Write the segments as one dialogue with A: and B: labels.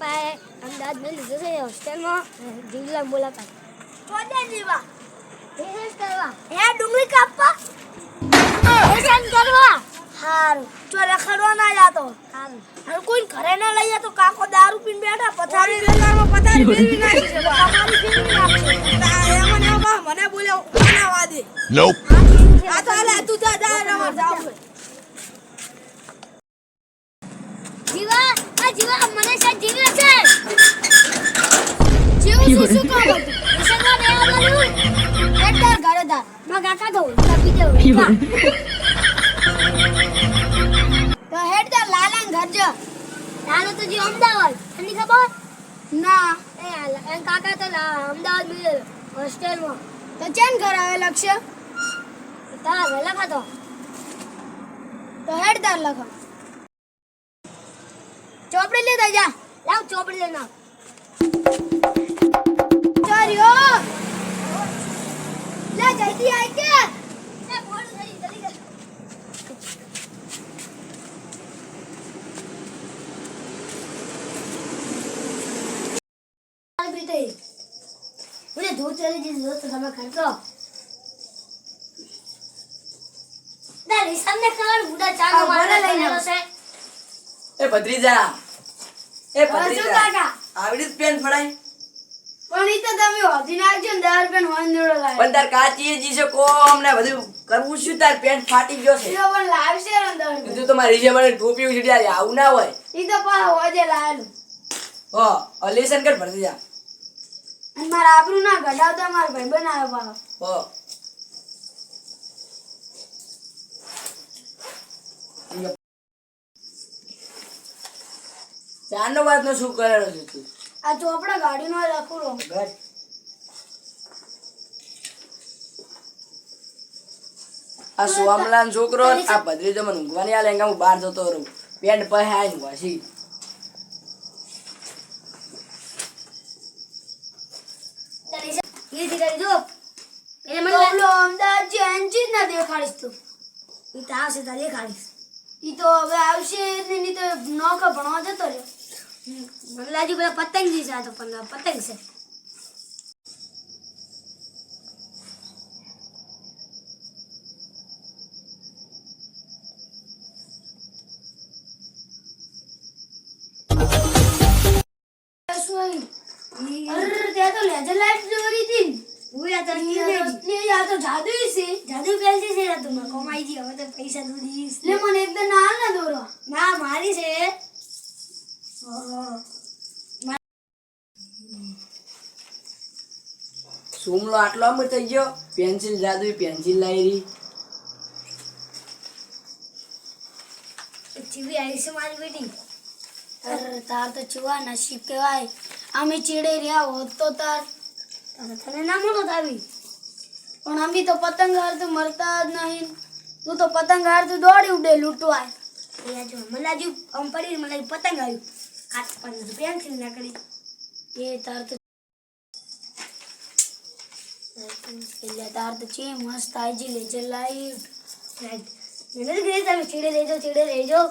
A: પાએ અમદાવાદ મેં લીધો છે હોસ્ટેલમાં જીવલા મુલાકાત કોને જીવા એ કરવા એ ડુંગળી કાપવા એ કેમ કરવા હારું જો રખડવા ના જાતો હારું અને કોઈ ઘરે ના લઈ જતો કાકો દારૂ પીને બેઠા પથારી બેકારમાં પથારી ફેરવી નાખી છે તમારી ફેરવી નાખી એમને મને બોલ્યો બનાવા દે
B: Nope.
A: આ તો આલે તું જા જા જાવ જીવા આ જીવા મને સાથ જીવે છે જીવ શું કામ હતું નિશાળમાં બે આવવાનું એકદર ઘરદાર માં કાકા તો કાપી દેવ તો હેડદાર લાલાન ઘર જો લાલો તો જી અમદાવાદ તને ખબર ના એ કાકા તો અમદાવાદ મિલે હોસ્ટેલમાં તો ચેન ઘર આવે લક્ષ્ય તા લખા તો હેડદાર લખો ચોપડી લેતા જા લાવ ચોપડી લેના ચાર્યો લે જલ્દી આઈ કે એ બોલ જલ્દી કર આ બીતે મને ધોત ચલી જી ધોત તમે ખર્ચો દાલી સામને કર બુડા ચાનો મારે લઈને છે
C: એ ભત્રીજા
A: કાકા
C: આવડી જ પેન ફડાય
A: પણ ઈ તો તમે હોધી નાખજો ને 10 રૂપિયા હોન જોડો લાય
C: પણ તાર કાચી જી છે કોમ ને બધું કરવું શું તાર પેન ફાટી ગયો છે
A: ઈ પણ લાવશે ને 10 રૂપિયા
C: તું તો મારી રીજે મને ટોપી ઉછડી આવું ના હોય
A: ઈ તો પા હોજે લાયેલું
C: હો અલેશન કર ભત્રીજા
A: અને મારા આબરૂ ના ગડાવતા માર ભાઈ બનાવ્યો પાછો
C: હો ચારનો વાત નો શું કરેલો છે તું
A: આ ચોપડા ગાડીનો લખુરો
C: ઘર આ સોમલાન છોકરો આ ભદ્રીજો મને ઊંઘવાની આલે હું બહાર જતો રહું પેન્ટ પહે આઈને વાસી
A: ઈ દીકરી જો એટલે મને ઓલો અમદાવાદ જે એન્જિન ના દેખાડીશ તું ઈ તો આવશે તારે દેખાડીશ ઈ તો હવે આવશે એટલે ની તો નોકા ભણવા જતો રે મને લાગ્યું પેલા પતંગજી છે આ તો પણ પતંગ છે અરે ત્યાં તો લેજર લાઈટ જોરી હતી હું આ તો ની આ તો જાદુ છે જાદુ પેલજી છે આ તો મને કમાઈ જી હવે તો પૈસા દોરી લે મને એકદમ ના દોરો ના મારી છે
C: સોમલો આટલો આમ થઈ ગયો પેન્સિલ જાદુ પેન્સિલ લાયરી
A: ચીવી આવી છે મારી બેટી અરે તાર તો ચુવા નસીબ કહેવાય અમે ચીડે રહ્યા હોત તો તાર તને ના મળો આવી પણ અમે તો પતંગ હારતું મરતા જ નહીં તું તો પતંગ હારતું દોડી ઉડે લૂંટવાય એ જો મને લાગ્યું આમ પડી મને લાગ્યું પતંગ આવ્યું હાથ પણ પેન્સિલ ના કરી એ તાર તો એટલે તાર તો છે મસ્ત આજી લેજે લાઈટ મને ગ્રે તમે ચીડે લેજો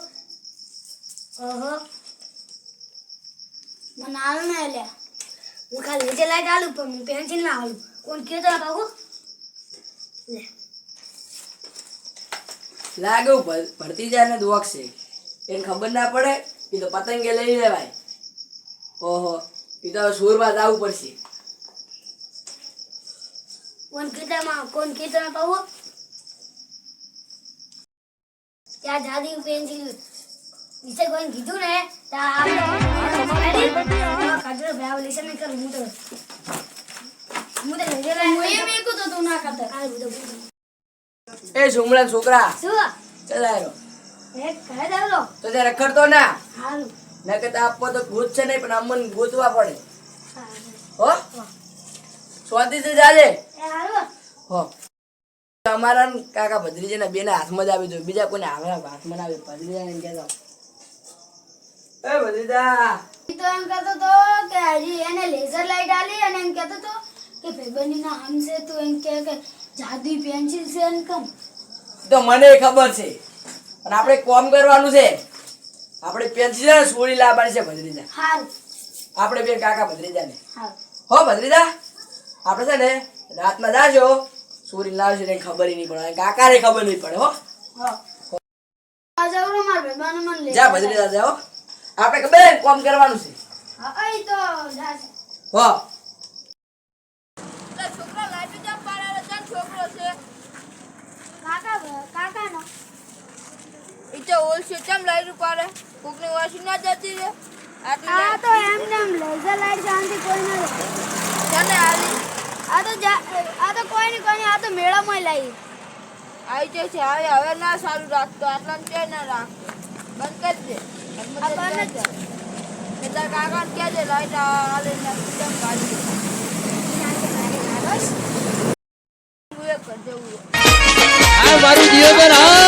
A: ઓહો મને આલ ના લે હું ખાલી લેજે લાઈટ આલું પણ હું પેન્સિલ ના આલું કોણ કયો તો બાબુ લે
C: લાગે ભરતી જાય ને દુવક છે એને ખબર ના પડે એ તો પતંગે લઈ લેવાય ઓહો એ તો સુરમાં જવું પડશે
A: કોણ કીધું બાબુ ત્યાં દાદી પેન્સિલ વિશે કોઈ કીધું ને
C: એ સુમલા છોકરા
A: શું
C: ચલાયો
A: એક ઘરે દાવલો
C: તો તે રખડતો ના
A: હારું
C: નકર આપવો તો ગોત છે નહીં પણ અમને ગોતવા પડે હો સ્વાદિષ્ટ જાજે
A: એ હારું
C: હો અમારા ને કાકા ભદ્રીજીના બેના હાથમાં જ આવી જોઈએ બીજા કોઈને હાથમાં ના આવે ભદ્રીજાને કહેતા એ ભદ્રીજા
A: ઈ તો એમ કહેતો તો કે હજી એને લેઝર લાઈટ આલી અને એમ કહેતો તો કે ભાઈબંધીના હમસે તો એમ કે જાદુઈ પેન્સિલ છે એમ કમ
C: તો મને ખબર છે પણ આપણે કોમ કરવાનું છે આપણે પેન્સિલ છોડી લાવવાની છે ભદ્રીજા
A: હારું
C: આપણે બે કાકા ભત્રીજાને
A: હા
C: હો ભત્રીજા આપણે છે ને રાતમાં જાજો સુરી લાવશે ને ખબર નહીં પડે કાકાને ખબર નહીં પડે હો
A: હા આ જવરો માર ભાઈબાને મન લે
C: જા ભત્રીજા જાઓ આપણે કે બેન કામ કરવાનું છે
A: હા અહીં તો જાશે
C: હો
B: છોકરા લાઈટ જામ પાડે છે છોકરો છે
A: કાકાનો
B: ઈચે ઓલ છે ચમ લાઈટ પાડે કોકની વાસી ના જતી રે આટલી
A: આ તો એમને એમ લેઝર લાઈટ શાંતિ કોઈ ના લે
B: જાને આવી
A: આ તો કોઈ નહીં આ તો મેળામાં લાવી
B: આવી જાય છે હવે ના સારું રાખતો આટલા કે ના રાખતો બંધ કરી દે
A: આ બંધ જ છે.
B: તાર કાકા કે દે લાઈટ આલે ના ચમ કાઢી દે હું એક કરી દઉં
D: આ મારું જીવન હા